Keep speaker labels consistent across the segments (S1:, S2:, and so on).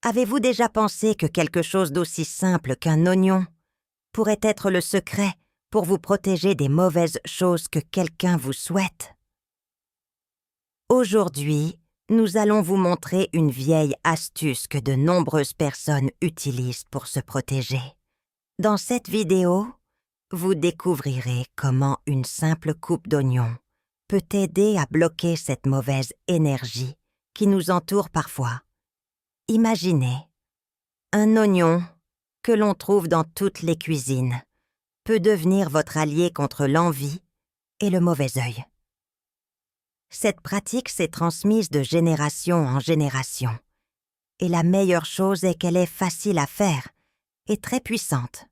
S1: Avez-vous déjà pensé que quelque chose d'aussi simple qu'un oignon pourrait être le secret pour vous protéger des mauvaises choses que quelqu'un vous souhaite? Aujourd'hui, nous allons vous montrer une vieille astuce que de nombreuses personnes utilisent pour se protéger. Dans cette vidéo, vous découvrirez comment une simple coupe d'oignon peut aider à bloquer cette mauvaise énergie qui nous entoure parfois. Imaginez, un oignon que l'on trouve dans toutes les cuisines peut devenir votre allié contre l'envie et le mauvais œil. Cette pratique s'est transmise de génération en génération, et la meilleure chose est qu'elle est facile à faire et très puissante.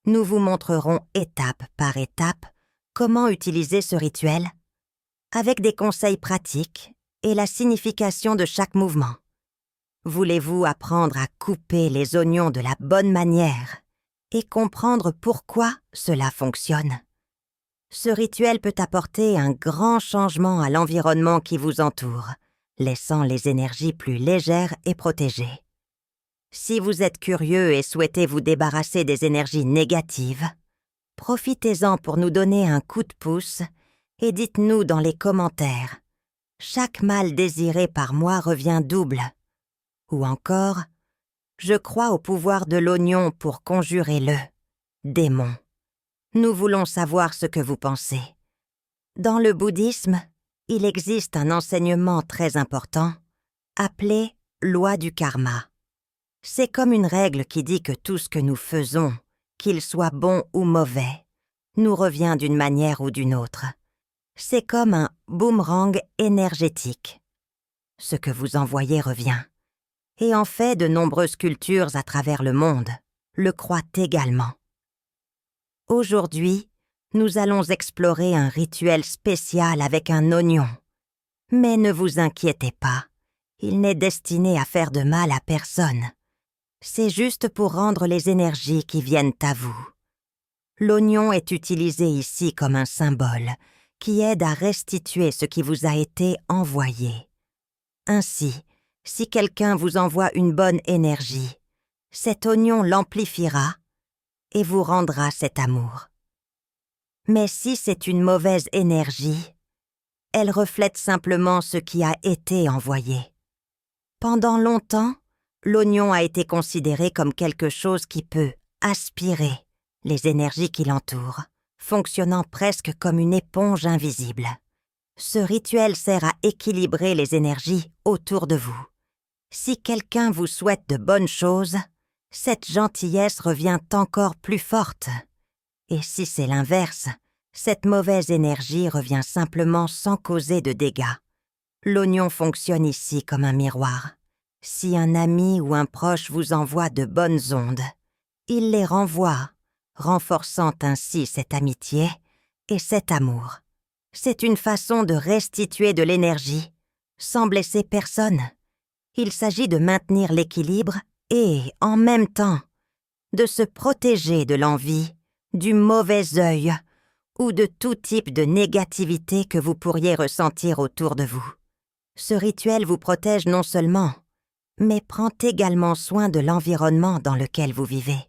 S1: Nous vous montrerons étape par étape comment utiliser ce rituel, avec des conseils pratiques et la signification de chaque mouvement. Voulez-vous apprendre à couper les oignons de la bonne manière et comprendre pourquoi cela fonctionne? Ce rituel peut apporter un grand changement à l'environnement qui vous entoure, laissant les énergies plus légères et protégées. Si vous êtes curieux et souhaitez vous débarrasser des énergies négatives, profitez-en pour nous donner un coup de pouce et dites-nous dans les commentaires « Chaque mal désiré par moi revient double » ou encore « Je crois au pouvoir de l'oignon pour conjurer le démon ». Nous voulons savoir ce que vous pensez. Dans le bouddhisme, il existe un enseignement très important appelé « loi du karma ». C'est comme une règle qui dit que tout ce que nous faisons, qu'il soit bon ou mauvais, nous revient d'une manière ou d'une autre. C'est comme un boomerang énergétique. Ce que vous envoyez revient. Et en fait, de nombreuses cultures à travers le monde le croient également. Aujourd'hui, nous allons explorer un rituel spécial avec un oignon. Mais ne vous inquiétez pas, il n'est destiné à faire de mal à personne. C'est juste pour rendre les énergies qui viennent à vous. L'oignon est utilisé ici comme un symbole qui aide à restituer ce qui vous a été envoyé. Ainsi, si quelqu'un vous envoie une bonne énergie, cet oignon l'amplifiera et vous rendra cet amour. Mais si c'est une mauvaise énergie, elle reflète simplement ce qui a été envoyé. Pendant longtemps, l'oignon a été considéré comme quelque chose qui peut aspirer les énergies qui l'entourent, fonctionnant presque comme une éponge invisible. Ce rituel sert à équilibrer les énergies autour de vous. Si quelqu'un vous souhaite de bonnes choses, cette gentillesse revient encore plus forte. Et si c'est l'inverse, cette mauvaise énergie revient simplement sans causer de dégâts. L'oignon fonctionne ici comme un miroir. Si un ami ou un proche vous envoie de bonnes ondes, il les renvoie, renforçant ainsi cette amitié et cet amour. C'est une façon de restituer de l'énergie, sans blesser personne. Il s'agit de maintenir l'équilibre et, en même temps, de se protéger de l'envie, du mauvais œil ou de tout type de négativité que vous pourriez ressentir autour de vous. Ce rituel vous protège non seulement, mais prend également soin de l'environnement dans lequel vous vivez.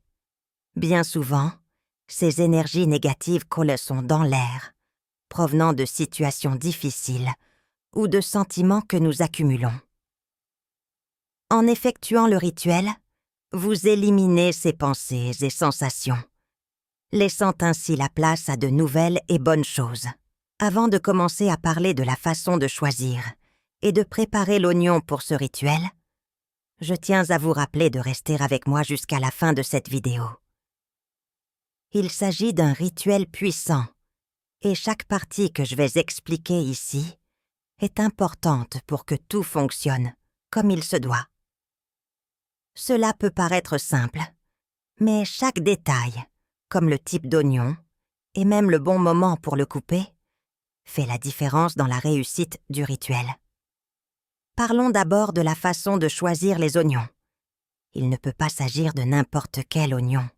S1: Bien souvent, ces énergies négatives coulent dans l'air, provenant de situations difficiles ou de sentiments que nous accumulons. En effectuant le rituel, vous éliminez ces pensées et sensations, laissant ainsi la place à de nouvelles et bonnes choses. Avant de commencer à parler de la façon de choisir et de préparer l'oignon pour ce rituel, je tiens à vous rappeler de rester avec moi jusqu'à la fin de cette vidéo. Il s'agit d'un rituel puissant, et chaque partie que je vais expliquer ici est importante pour que tout fonctionne comme il se doit. Cela peut paraître simple, mais chaque détail, comme le type d'oignon, et même le bon moment pour le couper, fait la différence dans la réussite du rituel. Parlons d'abord de la façon de choisir les oignons. Il ne peut pas s'agir de n'importe quel oignon.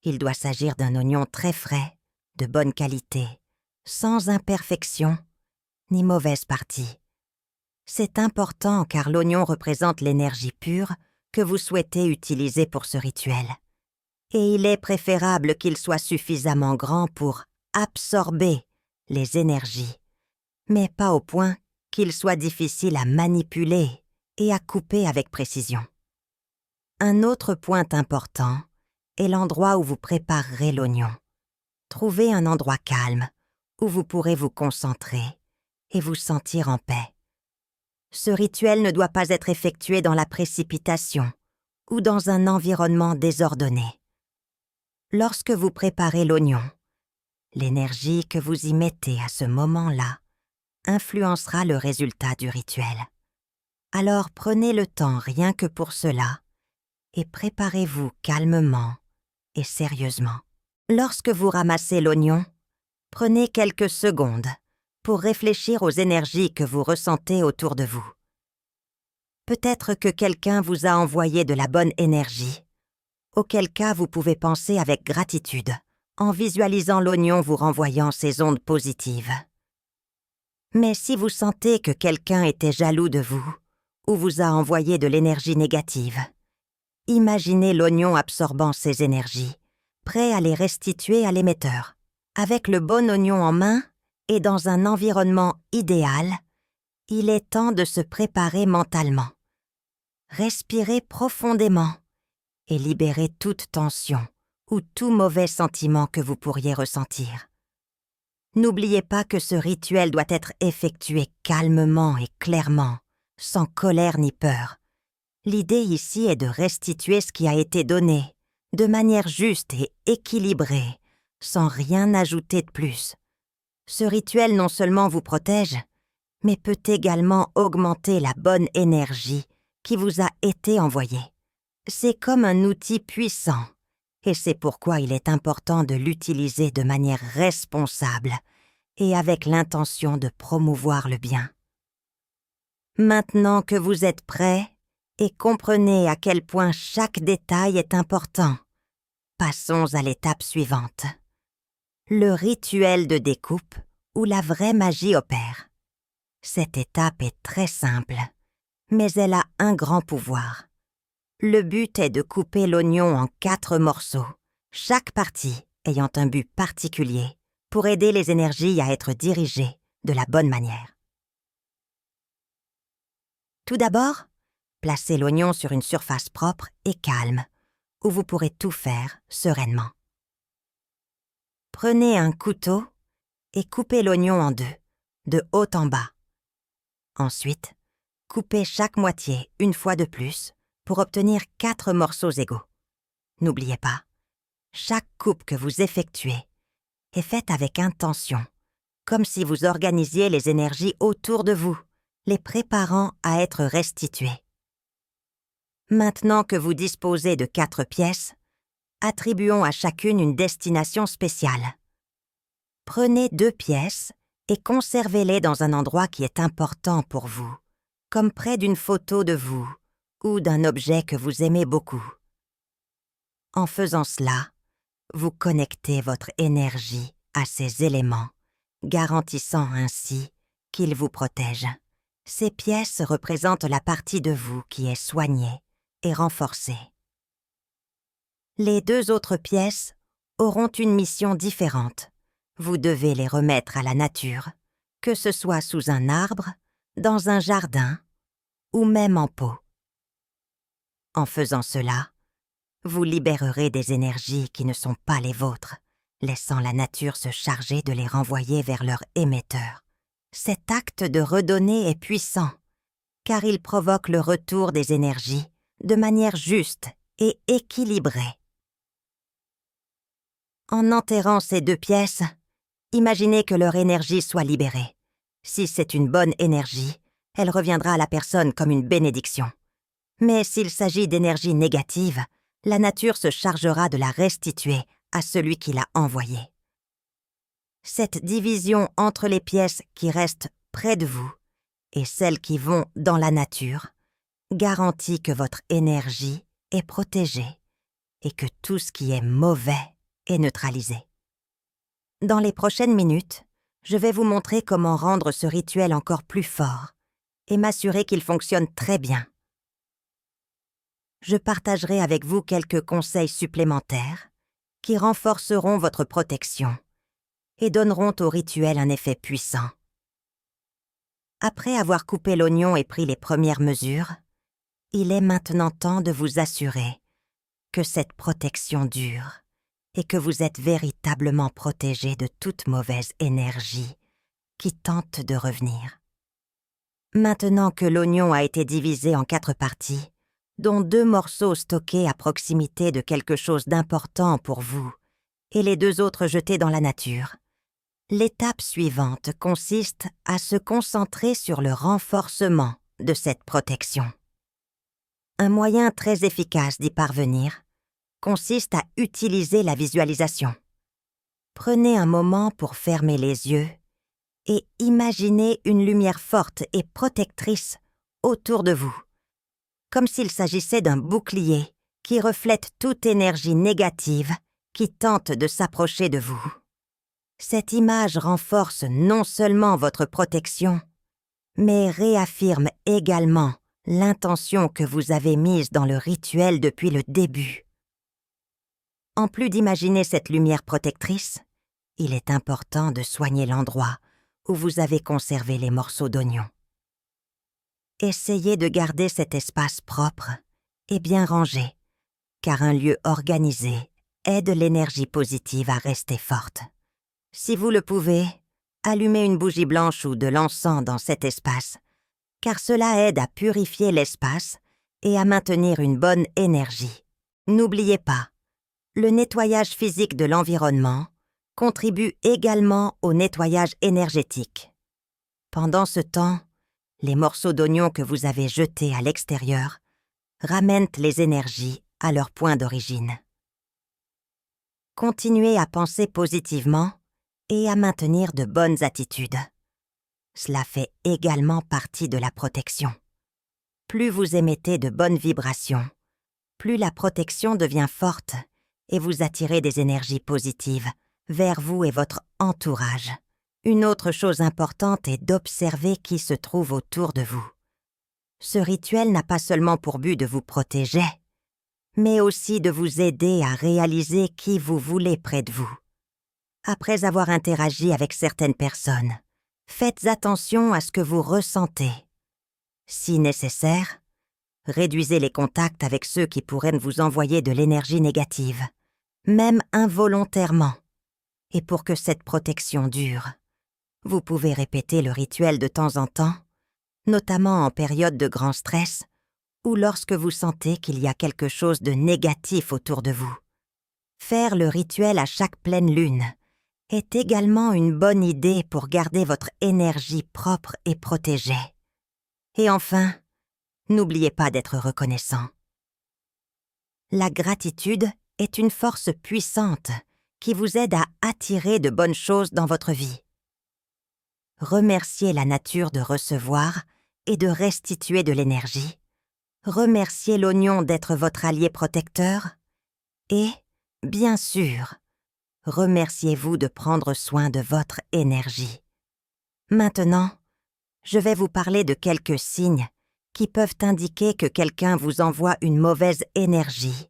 S1: Il doit s'agir d'un oignon très frais, de bonne qualité, sans imperfection ni mauvaise partie. C'est important car l'oignon représente l'énergie pure que vous souhaitez utiliser pour ce rituel. Et il est préférable qu'il soit suffisamment grand pour absorber les énergies, mais pas au point qu'il soit difficile à manipuler et à couper avec précision. Un autre point important est l'endroit où vous préparerez l'oignon. Trouvez un endroit calme où vous pourrez vous concentrer et vous sentir en paix. Ce rituel ne doit pas être effectué dans la précipitation ou dans un environnement désordonné. Lorsque vous préparez l'oignon, l'énergie que vous y mettez à ce moment-là influencera le résultat du rituel. Alors prenez le temps rien que pour cela et préparez-vous calmement et sérieusement. Lorsque vous ramassez l'oignon, prenez quelques secondes pour réfléchir aux énergies que vous ressentez autour de vous. Peut-être que quelqu'un vous a envoyé de la bonne énergie, auquel cas vous pouvez penser avec gratitude en visualisant l'oignon vous renvoyant ces ondes positives. Mais si vous sentez que quelqu'un était jaloux de vous ou vous a envoyé de l'énergie négative, imaginez l'oignon absorbant ces énergies, prêt à les restituer à l'émetteur. Avec le bon oignon en main et dans un environnement idéal, il est temps de se préparer mentalement. Respirez profondément et libérez toute tension ou tout mauvais sentiment que vous pourriez ressentir. N'oubliez pas que ce rituel doit être effectué calmement et clairement, sans colère ni peur. L'idée ici est de restituer ce qui a été donné, de manière juste et équilibrée, sans rien ajouter de plus. Ce rituel non seulement vous protège, mais peut également augmenter la bonne énergie qui vous a été envoyée. C'est comme un outil puissant, et c'est pourquoi il est important de l'utiliser de manière responsable et avec l'intention de promouvoir le bien. Maintenant que vous êtes prêts et comprenez à quel point chaque détail est important, passons à l'étape suivante. Le rituel de découpe où la vraie magie opère. Cette étape est très simple, mais elle a un grand pouvoir. Le but est de couper l'oignon en 4 morceaux, chaque partie ayant un but particulier pour aider les énergies à être dirigées de la bonne manière. Tout d'abord, placez l'oignon sur une surface propre et calme, où vous pourrez tout faire sereinement. Prenez un couteau et coupez l'oignon en 2, de haut en bas. Ensuite, coupez chaque moitié une fois de plus pour obtenir 4 morceaux égaux. N'oubliez pas, chaque coupe que vous effectuez est faite avec intention, comme si vous organisiez les énergies autour de vous, les préparant à être restituées. Maintenant que vous disposez de 4 pièces, attribuons à chacune une destination spéciale. Prenez 2 pièces et conservez-les dans un endroit qui est important pour vous, comme près d'une photo de vous ou d'un objet que vous aimez beaucoup. En faisant cela, vous connectez votre énergie à ces éléments, garantissant ainsi qu'ils vous protègent. Ces pièces représentent la partie de vous qui est soignée et renforcée. Les 2 autres pièces auront une mission différente. Vous devez les remettre à la nature, que ce soit sous un arbre, dans un jardin ou même en pot. En faisant cela, vous libérerez des énergies qui ne sont pas les vôtres, laissant la nature se charger de les renvoyer vers leur émetteur. Cet acte de redonner est puissant, car il provoque le retour des énergies de manière juste et équilibrée. En enterrant ces 2 pièces, imaginez que leur énergie soit libérée. Si c'est une bonne énergie, elle reviendra à la personne comme une bénédiction. Mais s'il s'agit d'énergie négative, la nature se chargera de la restituer à celui qui l'a envoyée. Cette division entre les pièces qui restent près de vous et celles qui vont dans la nature garantit que votre énergie est protégée et que tout ce qui est mauvais est neutralisé. Dans les prochaines minutes, je vais vous montrer comment rendre ce rituel encore plus fort et m'assurer qu'il fonctionne très bien. je partagerai avec vous quelques conseils supplémentaires qui renforceront votre protection et donneront au rituel un effet puissant. Après avoir coupé l'oignon et pris les premières mesures, il est maintenant temps de vous assurer que cette protection dure et que vous êtes véritablement protégé de toute mauvaise énergie qui tente de revenir. Maintenant que l'oignon a été divisé en 4 parties, dont 2 morceaux stockés à proximité de quelque chose d'important pour vous et les 2 autres jetés dans la nature, l'étape suivante consiste à se concentrer sur le renforcement de cette protection. Un moyen très efficace d'y parvenir consiste à utiliser la visualisation. Prenez un moment pour fermer les yeux et imaginez une lumière forte et protectrice autour de vous, comme s'il s'agissait d'un bouclier qui reflète toute énergie négative qui tente de s'approcher de vous. Cette image renforce non seulement votre protection, mais réaffirme également l'intention que vous avez mise dans le rituel depuis le début. En plus d'imaginer cette lumière protectrice, il est important de soigner l'endroit où vous avez conservé les morceaux d'oignon. Essayez de garder cet espace propre et bien rangé, car un lieu organisé aide l'énergie positive à rester forte. Si vous le pouvez, allumez une bougie blanche ou de l'encens dans cet espace, car cela aide à purifier l'espace et à maintenir une bonne énergie. N'oubliez pas, le nettoyage physique de l'environnement contribue également au nettoyage énergétique. Pendant ce temps, les morceaux d'oignon que vous avez jetés à l'extérieur ramènent les énergies à leur point d'origine. Continuez à penser positivement et à maintenir de bonnes attitudes. Cela fait également partie de la protection. Plus vous émettez de bonnes vibrations, plus la protection devient forte et vous attirez des énergies positives vers vous et votre entourage. Une autre chose importante est d'observer qui se trouve autour de vous. Ce rituel n'a pas seulement pour but de vous protéger, mais aussi de vous aider à réaliser qui vous voulez près de vous. Après avoir interagi avec certaines personnes, faites attention à ce que vous ressentez. Si nécessaire, réduisez les contacts avec ceux qui pourraient vous envoyer de l'énergie négative, même involontairement. Et pour que cette protection dure, vous pouvez répéter le rituel de temps en temps, notamment en période de grand stress ou lorsque vous sentez qu'il y a quelque chose de négatif autour de vous. Faire le rituel à chaque pleine lune est également une bonne idée pour garder votre énergie propre et protégée. Et enfin, n'oubliez pas d'être reconnaissant. La gratitude est une force puissante qui vous aide à attirer de bonnes choses dans votre vie. Remerciez la nature de recevoir et de restituer de l'énergie. Remerciez l'oignon d'être votre allié protecteur. Et, bien sûr, remerciez-vous de prendre soin de votre énergie. Maintenant, je vais vous parler de quelques signes qui peuvent indiquer que quelqu'un vous envoie une mauvaise énergie,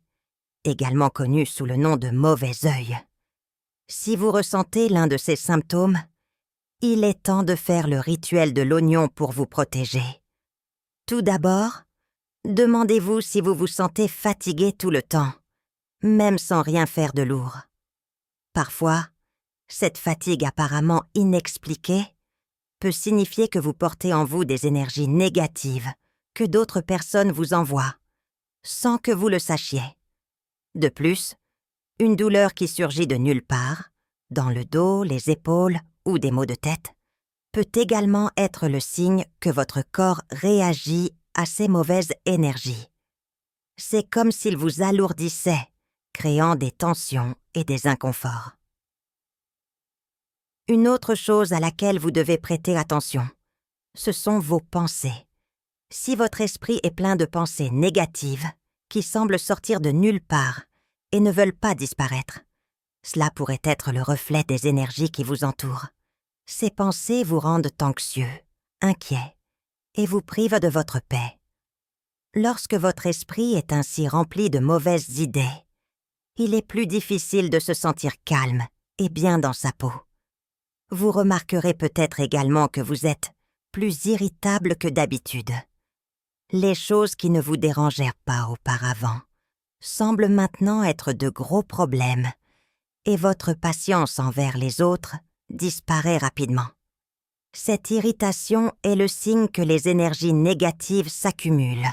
S1: également connue sous le nom de mauvais œil. Si vous ressentez l'un de ces symptômes, il est temps de faire le rituel de l'oignon pour vous protéger. Tout d'abord, demandez-vous si vous vous sentez fatigué tout le temps, même sans rien faire de lourd. Parfois, cette fatigue apparemment inexpliquée peut signifier que vous portez en vous des énergies négatives que d'autres personnes vous envoient, sans que vous le sachiez. De plus, une douleur qui surgit de nulle part, dans le dos, les épaules ou des maux de tête, peut également être le signe que votre corps réagit à ces mauvaises énergies. C'est comme s'il vous alourdissait, créant des tensions et des inconforts. Une autre chose à laquelle vous devez prêter attention, ce sont vos pensées. Si votre esprit est plein de pensées négatives, qui semblent sortir de nulle part et ne veulent pas disparaître, cela pourrait être le reflet des énergies qui vous entourent. Ces pensées vous rendent anxieux, inquiet et vous privent de votre paix. Lorsque votre esprit est ainsi rempli de mauvaises idées, il est plus difficile de se sentir calme et bien dans sa peau. Vous remarquerez peut-être également que vous êtes plus irritable que d'habitude. Les choses qui ne vous dérangèrent pas auparavant semblent maintenant être de gros problèmes et votre patience envers les autres disparaît rapidement. Cette irritation est le signe que les énergies négatives s'accumulent,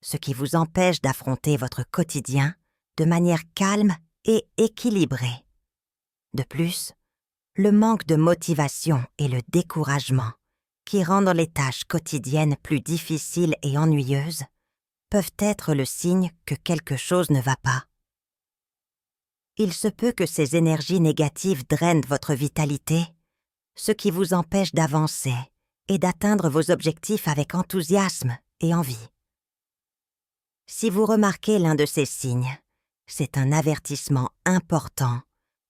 S1: ce qui vous empêche d'affronter votre quotidien de manière calme et équilibrée. De plus, le manque de motivation et le découragement, qui rendent les tâches quotidiennes plus difficiles et ennuyeuses, peuvent être le signe que quelque chose ne va pas. Il se peut que ces énergies négatives drainent votre vitalité, ce qui vous empêche d'avancer et d'atteindre vos objectifs avec enthousiasme et envie. Si vous remarquez l'un de ces signes, c'est un avertissement important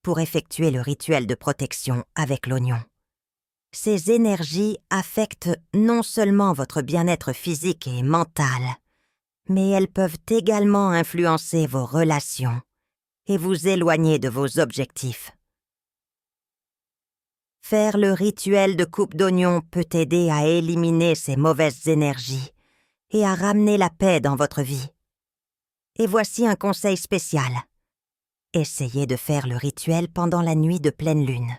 S1: pour effectuer le rituel de protection avec l'oignon. Ces énergies affectent non seulement votre bien-être physique et mental, mais elles peuvent également influencer vos relations et vous éloigner de vos objectifs. Faire le rituel de coupe d'oignon peut aider à éliminer ces mauvaises énergies et à ramener la paix dans votre vie. Et voici un conseil spécial. Essayez de faire le rituel pendant la nuit de pleine lune.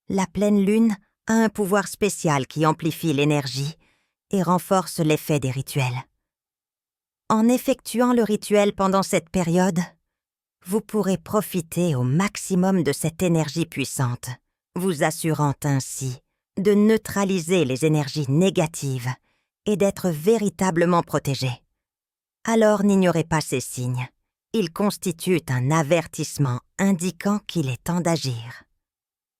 S1: La pleine lune a un pouvoir spécial qui amplifie l'énergie et renforce l'effet des rituels. En effectuant le rituel pendant cette période, vous pourrez profiter au maximum de cette énergie puissante, vous assurant ainsi de neutraliser les énergies négatives et d'être véritablement protégé. Alors n'ignorez pas ces signes. Ils constituent un avertissement indiquant qu'il est temps d'agir.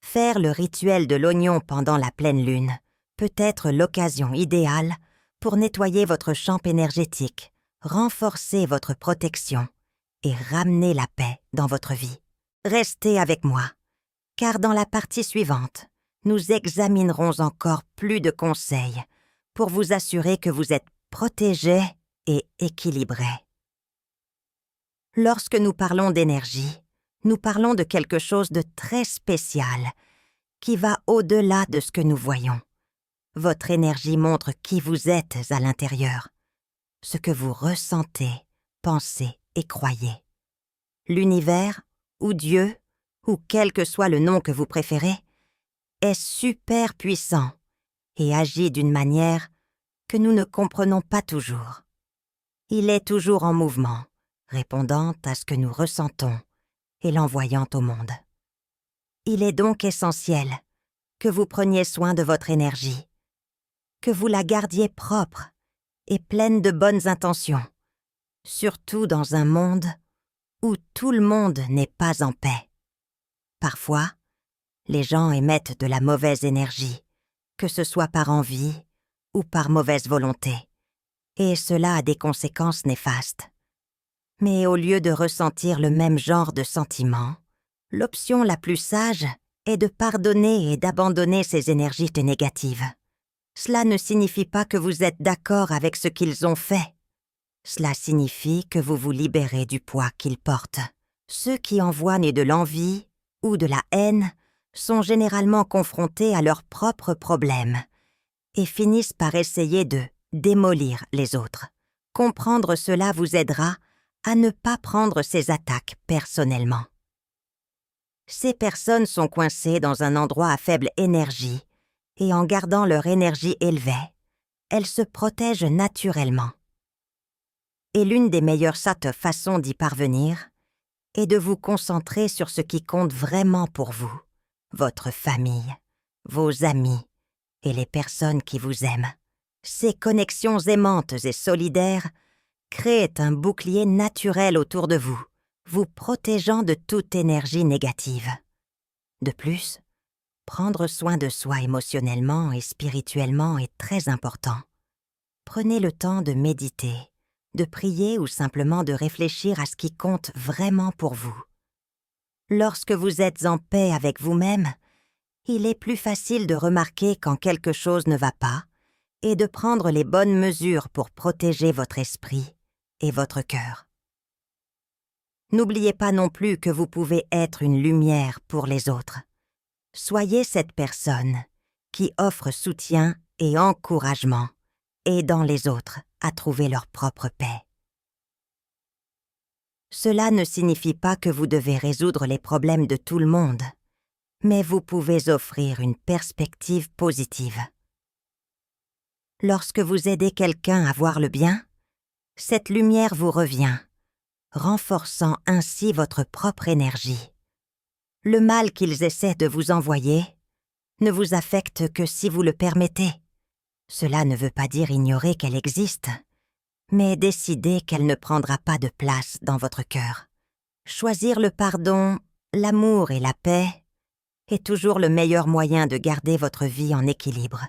S1: Faire le rituel de l'oignon pendant la pleine lune peut être l'occasion idéale pour nettoyer votre champ énergétique, renforcer votre protection et ramener la paix dans votre vie. Restez avec moi, car dans la partie suivante, nous examinerons encore plus de conseils pour vous assurer que vous êtes protégé et équilibré. Lorsque nous parlons d'énergie, nous parlons de quelque chose de très spécial qui va au-delà de ce que nous voyons. Votre énergie montre qui vous êtes à l'intérieur, ce que vous ressentez, pensez et croyez. L'univers, ou Dieu, ou quel que soit le nom que vous préférez, est super puissant et agit d'une manière que nous ne comprenons pas toujours. Il est toujours en mouvement, répondant à ce que nous ressentons et l'envoyant au monde. Il est donc essentiel que vous preniez soin de votre énergie, que vous la gardiez propre et pleine de bonnes intentions, surtout dans un monde où tout le monde n'est pas en paix. Parfois, les gens émettent de la mauvaise énergie, que ce soit par envie ou par mauvaise volonté, et cela a des conséquences néfastes. Mais au lieu de ressentir le même genre de sentiments, l'option la plus sage est de pardonner et d'abandonner ces énergies négatives. Cela ne signifie pas que vous êtes d'accord avec ce qu'ils ont fait. Cela signifie que vous vous libérez du poids qu'ils portent. Ceux qui envoient de l'envie ou de la haine sont généralement confrontés à leurs propres problèmes et finissent par essayer de démolir les autres. Comprendre cela vous aidera à ne pas prendre ces attaques personnellement. Ces personnes sont coincées dans un endroit à faible énergie et en gardant leur énergie élevée, elles se protègent naturellement. Et l'une des meilleures façons d'y parvenir est de vous concentrer sur ce qui compte vraiment pour vous, votre famille, vos amis et les personnes qui vous aiment. Ces connexions aimantes et solidaires créent un bouclier naturel autour de vous, vous protégeant de toute énergie négative. De plus, prendre soin de soi émotionnellement et spirituellement est très important. Prenez le temps de méditer, de prier ou simplement de réfléchir à ce qui compte vraiment pour vous. Lorsque vous êtes en paix avec vous-même, il est plus facile de remarquer quand quelque chose ne va pas et de prendre les bonnes mesures pour protéger votre esprit et votre cœur. N'oubliez pas non plus que vous pouvez être une lumière pour les autres. Soyez cette personne qui offre soutien et encouragement, aidant les autres à trouver leur propre paix. Cela ne signifie pas que vous devez résoudre les problèmes de tout le monde, mais vous pouvez offrir une perspective positive. Lorsque vous aidez quelqu'un à voir le bien, cette lumière vous revient, renforçant ainsi votre propre énergie. Le mal qu'ils essaient de vous envoyer ne vous affecte que si vous le permettez. Cela ne veut pas dire ignorer qu'elle existe, mais décider qu'elle ne prendra pas de place dans votre cœur. Choisir le pardon, l'amour et la paix est toujours le meilleur moyen de garder votre vie en équilibre.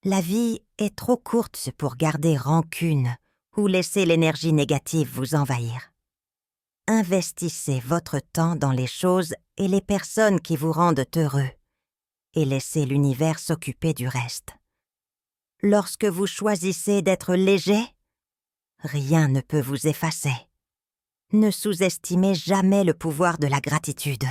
S1: La vie est trop courte pour garder rancune ou laisser l'énergie négative vous envahir. Investissez votre temps dans les choses et les personnes qui vous rendent heureux et laissez l'univers s'occuper du reste. Lorsque vous choisissez d'être léger, rien ne peut vous effacer. Ne sous-estimez jamais le pouvoir de la gratitude.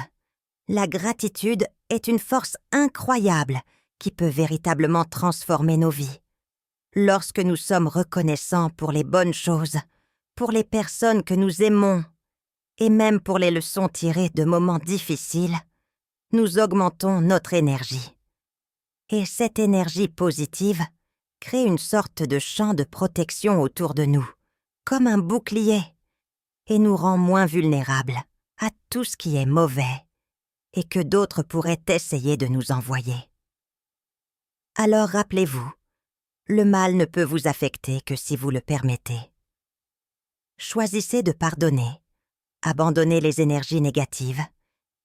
S1: La gratitude est une force incroyable qui peut véritablement transformer nos vies. Lorsque nous sommes reconnaissants pour les bonnes choses, pour les personnes que nous aimons, et même pour les leçons tirées de moments difficiles, nous augmentons notre énergie. Et cette énergie positive crée une sorte de champ de protection autour de nous, comme un bouclier, et nous rend moins vulnérables à tout ce qui est mauvais et que d'autres pourraient essayer de nous envoyer. Alors rappelez-vous, le mal ne peut vous affecter que si vous le permettez. Choisissez de pardonner, abandonnez les énergies négatives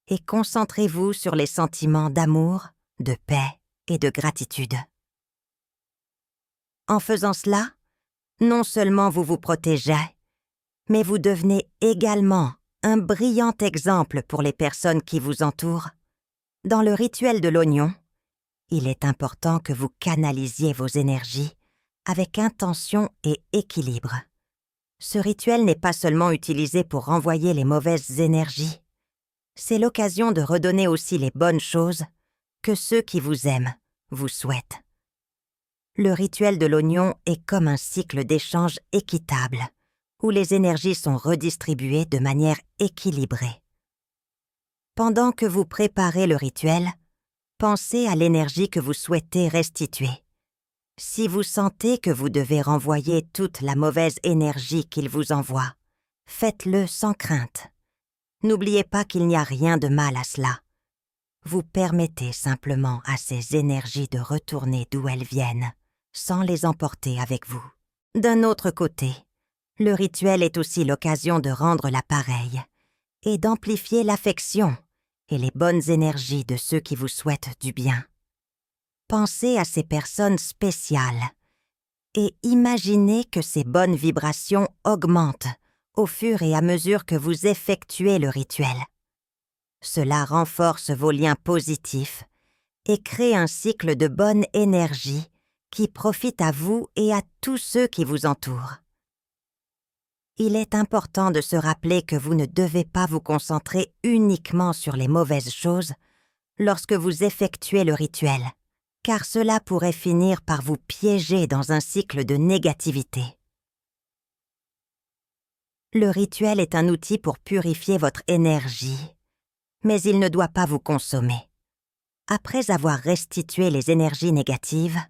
S1: et concentrez-vous sur les sentiments d'amour, de paix et de gratitude. En faisant cela, non seulement vous vous protégez, mais vous devenez également un brillant exemple pour les personnes qui vous entourent. Dans le rituel de l'oignon, il est important que vous canalisiez vos énergies avec intention et équilibre. Ce rituel n'est pas seulement utilisé pour renvoyer les mauvaises énergies, c'est l'occasion de redonner aussi les bonnes choses que ceux qui vous aiment vous souhaitent. Le rituel de l'oignon est comme un cycle d'échange équitable, où les énergies sont redistribuées de manière équilibrée. Pendant que vous préparez le rituel, pensez à l'énergie que vous souhaitez restituer. Si vous sentez que vous devez renvoyer toute la mauvaise énergie qu'il vous envoie, faites-le sans crainte. N'oubliez pas qu'il n'y a rien de mal à cela. Vous permettez simplement à ces énergies de retourner d'où elles viennent, sans les emporter avec vous. D'un autre côté, le rituel est aussi l'occasion de rendre l'appareil et d'amplifier l'affection et les bonnes énergies de ceux qui vous souhaitent du bien. Pensez à ces personnes spéciales et imaginez que ces bonnes vibrations augmentent au fur et à mesure que vous effectuez le rituel. Cela renforce vos liens positifs et crée un cycle de bonne énergie qui profite à vous et à tous ceux qui vous entourent. Il est important de se rappeler que vous ne devez pas vous concentrer uniquement sur les mauvaises choses lorsque vous effectuez le rituel, car cela pourrait finir par vous piéger dans un cycle de négativité. Le rituel est un outil pour purifier votre énergie, mais il ne doit pas vous consommer. Après avoir restitué les énergies négatives,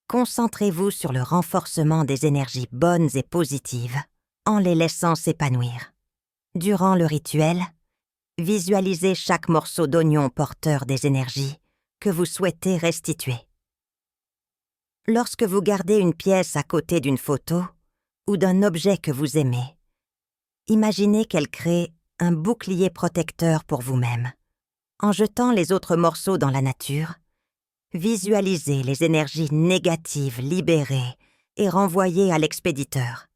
S1: concentrez-vous sur le renforcement des énergies bonnes et positives, en les laissant s'épanouir. Durant le rituel, visualisez chaque morceau d'oignon porteur des énergies que vous souhaitez restituer. Lorsque vous gardez une pièce à côté d'une photo ou d'un objet que vous aimez, imaginez qu'elle crée un bouclier protecteur pour vous-même. En jetant les autres morceaux dans la nature, visualisez les énergies négatives libérées et renvoyées à l'expéditeur,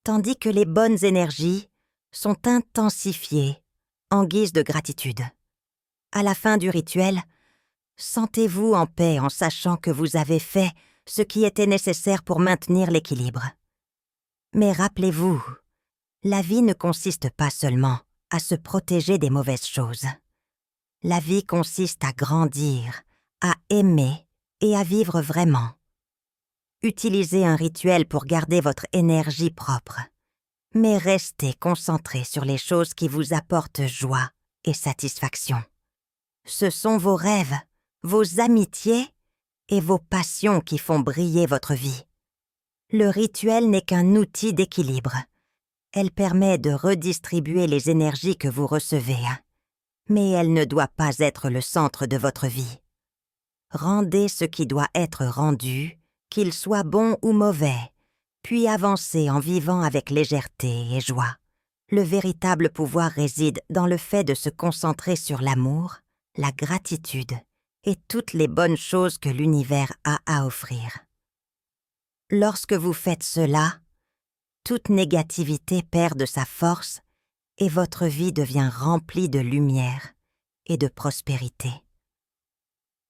S1: tandis que les bonnes énergies sont intensifiées en guise de gratitude. À la fin du rituel, sentez-vous en paix en sachant que vous avez fait ce qui était nécessaire pour maintenir l'équilibre. Mais rappelez-vous, la vie ne consiste pas seulement à se protéger des mauvaises choses. La vie consiste à grandir, à aimer et à vivre vraiment. Utilisez un rituel pour garder votre énergie propre, mais restez concentré sur les choses qui vous apportent joie et satisfaction. Ce sont vos rêves, vos amitiés et vos passions qui font briller votre vie. Le rituel n'est qu'un outil d'équilibre. Elle permet de redistribuer les énergies que vous recevez, mais elle ne doit pas être le centre de votre vie. Rendez ce qui doit être rendu, qu'il soit bon ou mauvais, puis avancez en vivant avec légèreté et joie. Le véritable pouvoir réside dans le fait de se concentrer sur l'amour, la gratitude et toutes les bonnes choses que l'univers a à offrir. Lorsque vous faites cela, toute négativité perd de sa force et votre vie devient remplie de lumière et de prospérité.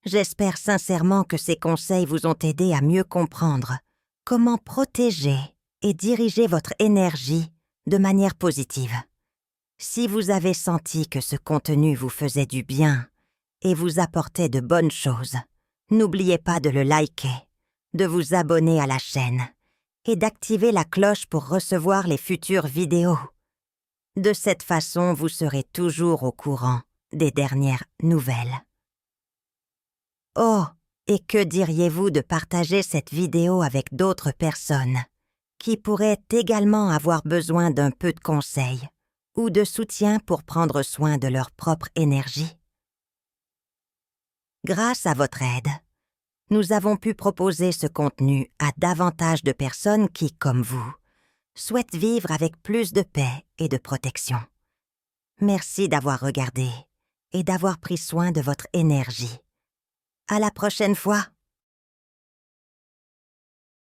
S1: J'espère sincèrement que ces conseils vous ont aidé à mieux comprendre comment protéger et diriger votre énergie de manière positive. Si vous avez senti que ce contenu vous faisait du bien et vous apportait de bonnes choses, n'oubliez pas de le liker, de vous abonner à la chaîne et d'activer la cloche pour recevoir les futures vidéos. De cette façon, vous serez toujours au courant des dernières nouvelles. Oh, et que diriez-vous de partager cette vidéo avec d'autres personnes qui pourraient également avoir besoin d'un peu de conseils ou de soutien pour prendre soin de leur propre énergie? Grâce à votre aide, nous avons pu proposer ce contenu à davantage de personnes qui, comme vous, souhaitent vivre avec plus de paix et de protection. Merci d'avoir regardé et d'avoir pris soin de votre énergie. À la prochaine fois!